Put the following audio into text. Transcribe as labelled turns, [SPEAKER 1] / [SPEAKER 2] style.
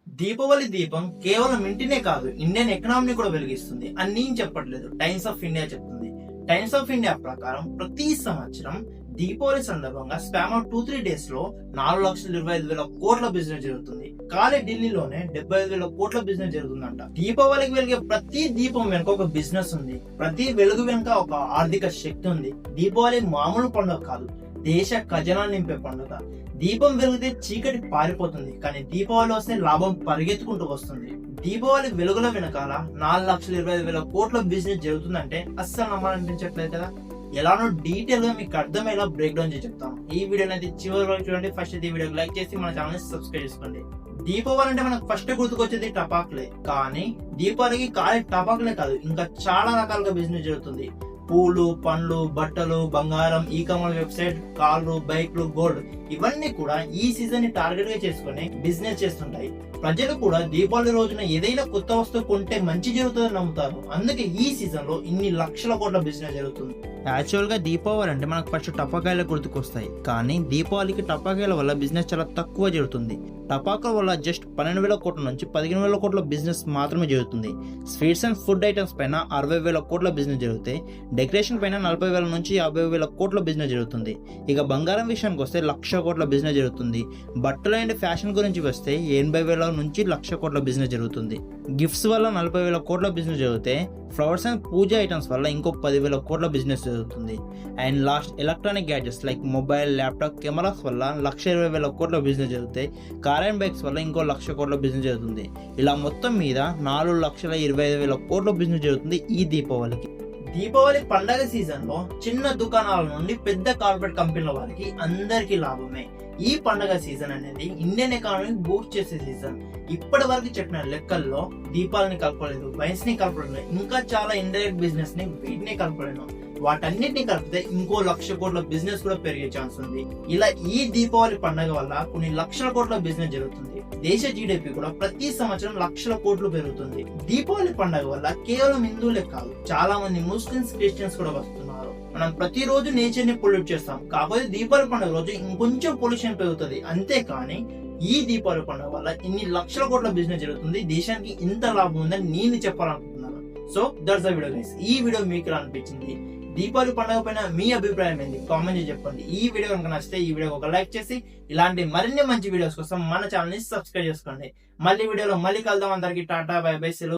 [SPEAKER 1] దీపావళి దీపం కేవలం ఇంటినే కాదు, ఇండియన్ ఎకనామీ కూడా వెలిగిస్తుంది అని నేను చెప్పట్లేదు, టైమ్స్ ఆఫ్ ఇండియా చెప్తుంది. టైమ్స్ ఆఫ్ ఇండియా ప్రకారం ప్రతి సంవత్సరం దీపావళి సందర్భంగా స్పామ్ ఆఫ్ 2-3 డేస్ లో 4,25,000 కోట్ల బిజినెస్ జరుగుతుంది. ఖాళీ ఢిల్లీలోనే 75,000 కోట్ల బిజినెస్ జరుగుతుందంట. దీపావళికి వెలిగే ప్రతి దీపం వెనుక ఒక బిజినెస్ ఉంది, ప్రతి వెలుగు వెనుక ఒక ఆర్థిక శక్తి ఉంది. దీపావళి మామూలు పండుగ కాదు, దేశ ఖజానా నింపే పండుగ. దీపం వెలిగితే చీకటి పారిపోతుంది, కానీ దీపావళి వస్తే లాభం పరిగెత్తుకుంటూ వస్తుంది. దీపావళి వెలుగుల వెనకాల 4,25,000 కోట్ల బిజినెస్ జరుగుతుందంటే అస్సలు నమ్మాలనిపించట్లేదు కదా. ఎలానో డీటెయిల్ గా మీకు అర్థమయ్యేలా బ్రేక్ డౌన్ చేసి చెప్తాను. ఈ వీడియో అనేది చివరి వరకు చూడండి. ఫస్ట్ అయితే ఈ వీడియోకి లైక్ చేసి మన ఛానల్ సబ్స్క్రైబ్ చేసుకోండి. దీపావళి అంటే మనకు ఫస్ట్ గుర్తుకొచ్చేది టపాకులే, కానీ దీపావళికి ఖాళీ టపాకులే కాదు, ఇంకా చాలా రకాలుగా బిజినెస్ జరుగుతుంది. పూలు, పండ్లు, బట్టలు, బంగారం, ఈ కామర్స్ వెబ్సైట్, కార్లు, బైక్లు, గోల్డ్, ఇవన్నీ కూడా ఈ సీజన్ ని టార్గెట్ గా చేసుకుని బిజినెస్ చేస్తుంటాయి. ప్రజలు కూడా దీపావళి రోజున ఏదైనా కొత్త వస్తువు కొంటే మంచి జరుగుతుందని నమ్ముతారు. అందుకే ఈ సీజన్ లో ఇన్ని లక్షల కోట్ల బిజినెస్ జరుగుతుంది. యాక్చువల్ గా దీపావళి అంటే మనకు ఫస్ట్ టపాకాయలు గుర్తుకొస్తాయి, కానీ దీపావళికి టపాకాయల వల్ల బిజినెస్ చాలా తక్కువ జరుగుతుంది. టపాకాల వల్ల జస్ట్ 12,000 కోట్ల నుంచి 15,000 కోట్ల బిజినెస్ మాత్రమే జరుగుతుంది. స్వీట్స్ అండ్ ఫుడ్ ఐటమ్స్ పైన 60,000 కోట్ల బిజినెస్ జరుగుతాయి. డెకరేషన్ పైన 40,000 నుంచి 50,000 కోట్ల బిజినెస్ జరుగుతుంది. ఇక బంగారం విషయానికి వస్తే 1,00,000 కోట్ల బిజినెస్ జరుగుతుంది. బట్టలు అండ్ ఫ్యాషన్ గురించి వస్తే 80,000 నుంచి 1,00,000 కోట్ల బిజినెస్ జరుగుతుంది. గిఫ్ట్స్ వల్ల 40,000 కోట్ల బిజినెస్ జరుగుతాయి. ఫ్లవర్స్ అండ్ పూజ ఐటమ్స్ వల్ల ఇంకో 10,000 కోట్ల బిజినెస్ జరుగుతుంది. And last electronic gadgets like mobile, laptop, cameras వల్ల 1,20,000 కోట్ల బిజినెస్ జరుగుతాయి. కార్ అండ్ బైక్స్ వల్ల ఇంకో 1,00,000 కోట్ల బిజినెస్ జరుగుతుంది. ఇలా మొత్తం మీద 4,25,000 కోట్ల బిజినెస్ జరుగుతుంది ఈ దీపావళికి. దీపావళి పండగ సీజన్ లో చిన్న దుకాణాల నుండి పెద్ద కార్పొరేట్ కంపెనీల వారికి అందరికీ లాభమే. ఈ పండగ సీజన్ అనేది ఇండియన్ ఎకానమీ బూస్ట్ చేసే సీజన్. ఇప్పటి వరకు చెప్పిన లెక్కల్లో దీపాలని కలపలేదు, వైన్స్ ని కలపలేదు, ఇంకా చాలా ఇండైరెక్ట్ బిజినెస్ ని వీటిని కలపలేదు. వాటన్నిటిని కలిపితే ఇంకో 1,00,000 కోట్ల బిజినెస్ కూడా పెరిగే ఛాన్స్ ఉంది. ఇలా ఈ దీపావళి పండుగ వల్ల కొన్ని లక్షల కోట్ల బిజినెస్ జరుగుతుంది. దేశ జీడిపి కూడా ప్రతి సంవత్సరం లక్షల కోట్లు పెరుగుతుంది. దీపావళి పండుగ వల్ల కేవలం హిందువులే కాదు, చాలా మంది ముస్లిమ్స్, క్రిస్టియన్స్ కూడా వస్తున్నారు. మనం ప్రతిరోజు నేచర్ ని పొల్యూట్ చేస్తాం, కాకపోతే దీపావళి పండుగ రోజు ఇంకొంచెం పొల్యూషన్ పెరుగుతుంది. అంతేకాని ఈ దీపావళి పండుగ వల్ల ఇన్ని లక్షల కోట్ల బిజినెస్ జరుగుతుంది. దేశానికి ఇంత లాభం ఉందని నేను చెప్పాలనుకుంటున్నాను. So that's the video guys. ఈ వీడియో మీకు ఎలా అనిపించింది? దీపావళి పండుగ పైన మీ అభిప్రాయం ఏంటి? కామెంట్ చేసి చెప్పండి. ఈ వీడియో కనుక నచ్చితే ఈ వీడియోకి ఒక లైక్ చేసి ఇలాంటి మరిన్ని మంచి వీడియోస్ కోసం మన ఛానల్ ని సబ్స్క్రైబ్ చేసుకోండి. మళ్ళీ వీడియోలో మళ్ళీ కలుద్దాం. అందరికి టాటా, బై బై, సెలవు.